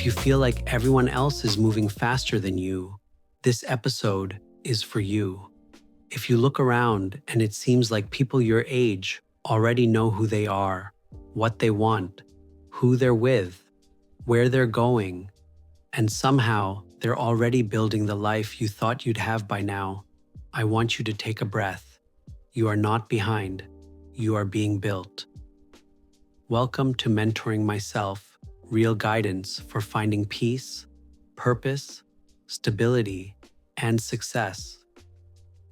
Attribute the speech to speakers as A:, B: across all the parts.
A: If you feel like everyone else is moving faster than you, this episode is for you. If you look around and it seems like people your age already know who they are, what they want, who they're with, where they're going, and somehow they're already building the life you thought you'd have by now, I want you to take a breath. You are not behind. You are being built. Welcome to Mentoring Myself, real guidance for finding peace, purpose, stability, and success.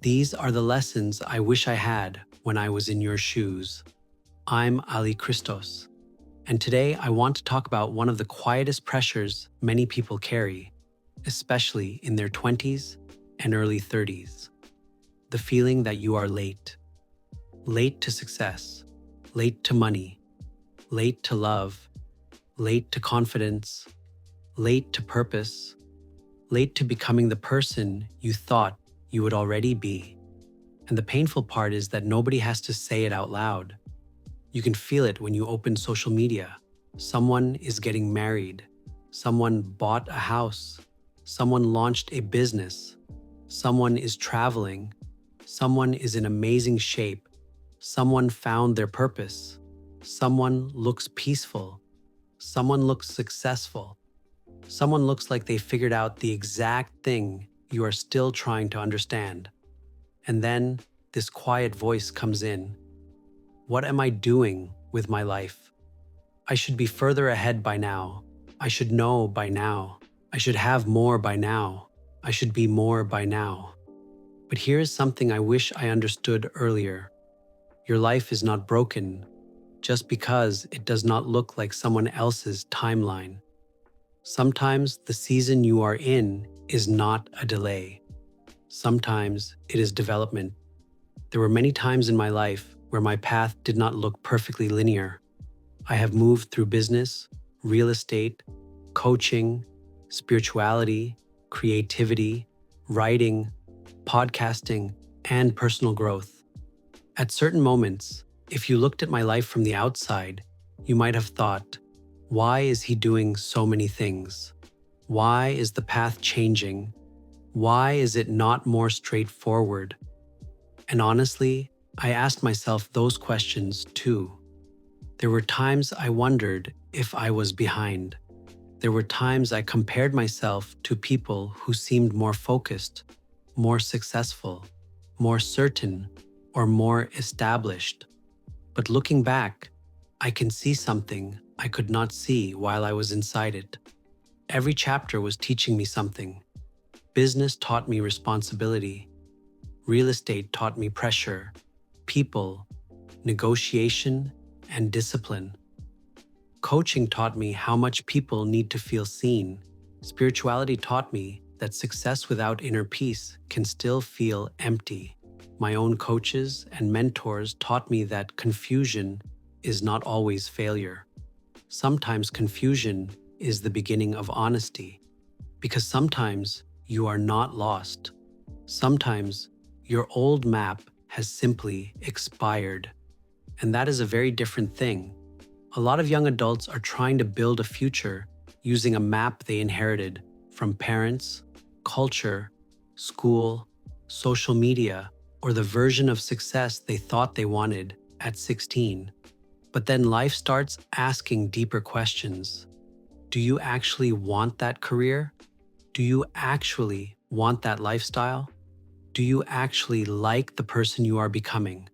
A: These are the lessons I wish I had when I was in your shoes. I'm Ali Christos, and today I want to talk about one of the quietest pressures many people carry, especially in their 20s and early 30s. The feeling that you are late. Late to success, late to money, late to love, late to confidence, late to purpose, late to becoming the person you thought you would already be. And the painful part is that nobody has to say it out loud. You can feel it when you open social media. Someone is getting married. Someone bought a house. Someone launched a business. Someone is traveling. Someone is in amazing shape. Someone found their purpose. Someone looks peaceful. Someone looks successful. Someone looks like they figured out the exact thing you are still trying to understand. And then this quiet voice comes in. What am I doing with my life? I should be further ahead by now. I should know by now. I should have more by now. I should be more by now. But here is something I wish I understood earlier. Your life is not broken just because it does not look like someone else's timeline. Sometimes the season you are in is not a delay. Sometimes it is development. There were many times in my life where my path did not look perfectly linear. I have moved through business, real estate, coaching, spirituality, creativity, writing, podcasting, and personal growth. At certain moments, if you looked at my life from the outside, you might have thought, why is he doing so many things? Why is the path changing? Why is it not more straightforward? And honestly, I asked myself those questions too. There were times I wondered if I was behind. There were times I compared myself to people who seemed more focused, more successful, more certain, or more established. But looking back, I can see something I could not see while I was inside it. Every chapter was teaching me something. Business taught me responsibility. Real estate taught me pressure, people, negotiation, and discipline. Coaching taught me how much people need to feel seen. Spirituality taught me that success without inner peace can still feel empty. My own coaches and mentors taught me that confusion is not always failure. Sometimes confusion is the beginning of honesty, because sometimes you are not lost. Sometimes your old map has simply expired, and that is a very different thing. A lot of young adults are trying to build a future using a map they inherited from parents, culture, school, social media, or the version of success they thought they wanted at 16. But then life starts asking deeper questions. Do you actually want that career? Do you actually want that lifestyle? Do you actually like the person you are becoming?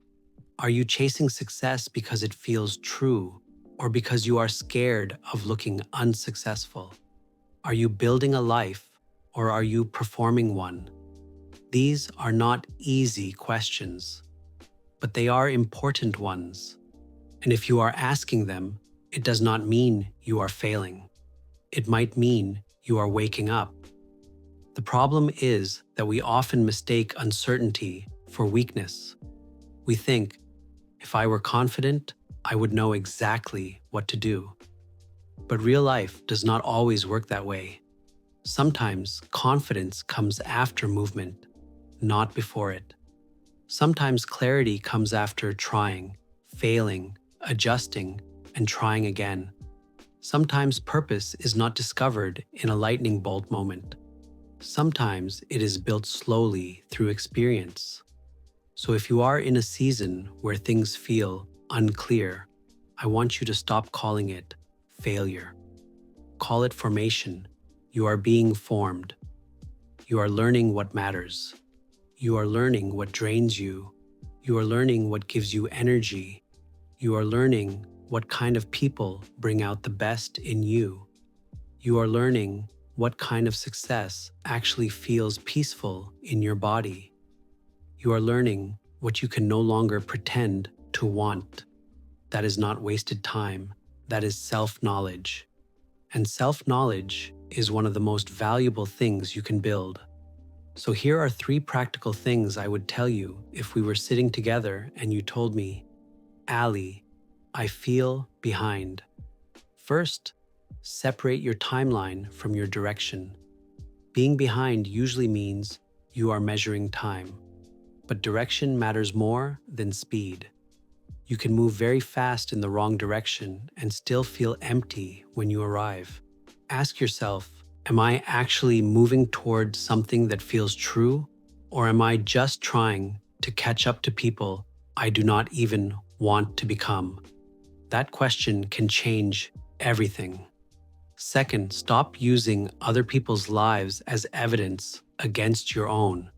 A: Are you chasing success because it feels true, or because you are scared of looking unsuccessful? Are you building a life, or are you performing one? These are not easy questions, but they are important ones. And if you are asking them, it does not mean you are failing. It might mean you are waking up. The problem is that we often mistake uncertainty for weakness. We think, if I were confident, I would know exactly what to do. But real life does not always work that way. Sometimes confidence comes after movement, not before it. Sometimes clarity comes after trying, failing, adjusting, and trying again. Sometimes purpose is not discovered in a lightning bolt moment. Sometimes it is built slowly through experience. So if you are in a season where things feel unclear, I want you to stop calling it failure. Call it formation. You are being formed. You are learning what matters. You are learning what drains you. You are learning what gives you energy. You are learning what kind of people bring out the best in you. You are learning what kind of success actually feels peaceful in your body. You are learning what you can no longer pretend to want. That is not wasted time. That is self-knowledge. And self-knowledge is one of the most valuable things you can build. So here are 3 practical things I would tell you if we were sitting together and you told me, Ali, I feel behind. First, separate your timeline from your direction. Being behind usually means you are measuring time, but direction matters more than speed. You can move very fast in the wrong direction and still feel empty when you arrive. Ask yourself, am I actually moving toward something that feels true, or am I just trying to catch up to people I do not even want to become? That question can change everything. Second, stop using other people's lives as evidence against your own.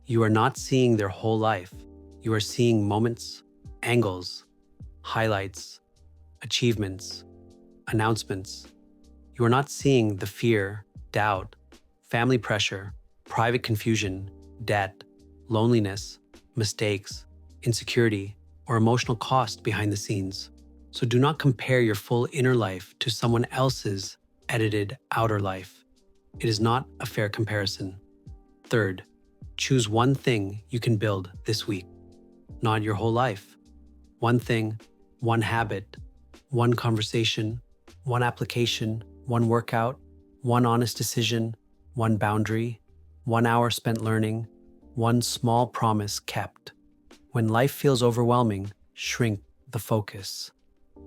A: You are not seeing their whole life. You are seeing moments, angles, highlights, achievements, announcements. You are not seeing the fear, doubt, family pressure, private confusion, debt, loneliness, mistakes, insecurity, or emotional cost behind the scenes. So do not compare your full inner life to someone else's edited outer life. It is not a fair comparison. Third, choose one thing you can build this week, not your whole life. One thing, one habit, one conversation, one application, one workout, one honest decision, one boundary, 1 hour spent learning, one small promise kept. When life feels overwhelming, shrink the focus.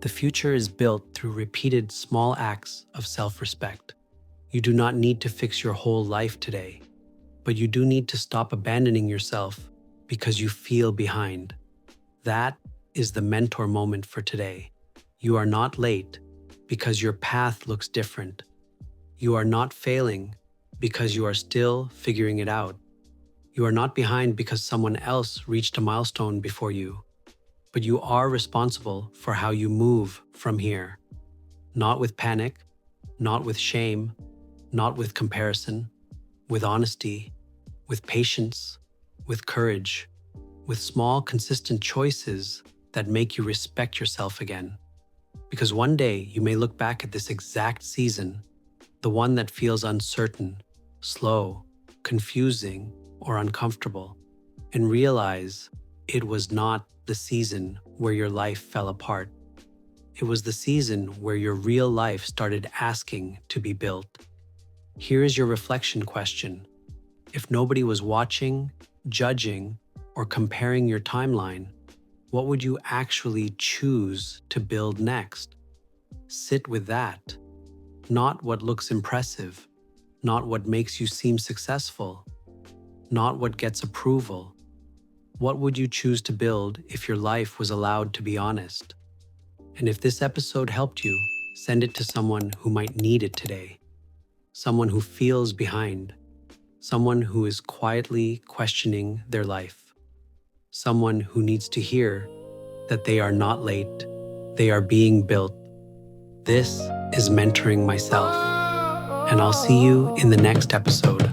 A: The future is built through repeated small acts of self-respect. You do not need to fix your whole life today, but you do need to stop abandoning yourself because you feel behind. That is the mentor moment for today. You are not late because your path looks different. You are not failing because you are still figuring it out. You are not behind because someone else reached a milestone before you. But you are responsible for how you move from here. Not with panic, not with shame, not with comparison, with honesty, with patience, with courage, with small, consistent choices that make you respect yourself again. Because one day you may look back at this exact season, the one that feels uncertain, slow, confusing, or uncomfortable, and realize it was not the season where your life fell apart. It was the season where your real life started asking to be built. Here is your reflection question. If nobody was watching, judging, or comparing your timeline, what would you actually choose to build next? Sit with that. Not what looks impressive, not what makes you seem successful, not what gets approval. What would you choose to build if your life was allowed to be honest? And if this episode helped you, send it to someone who might need it today. Someone who feels behind. Someone who is quietly questioning their life. Someone who needs to hear that they are not late. They are being built. This is Mentoring Myself. And I'll see you in the next episode.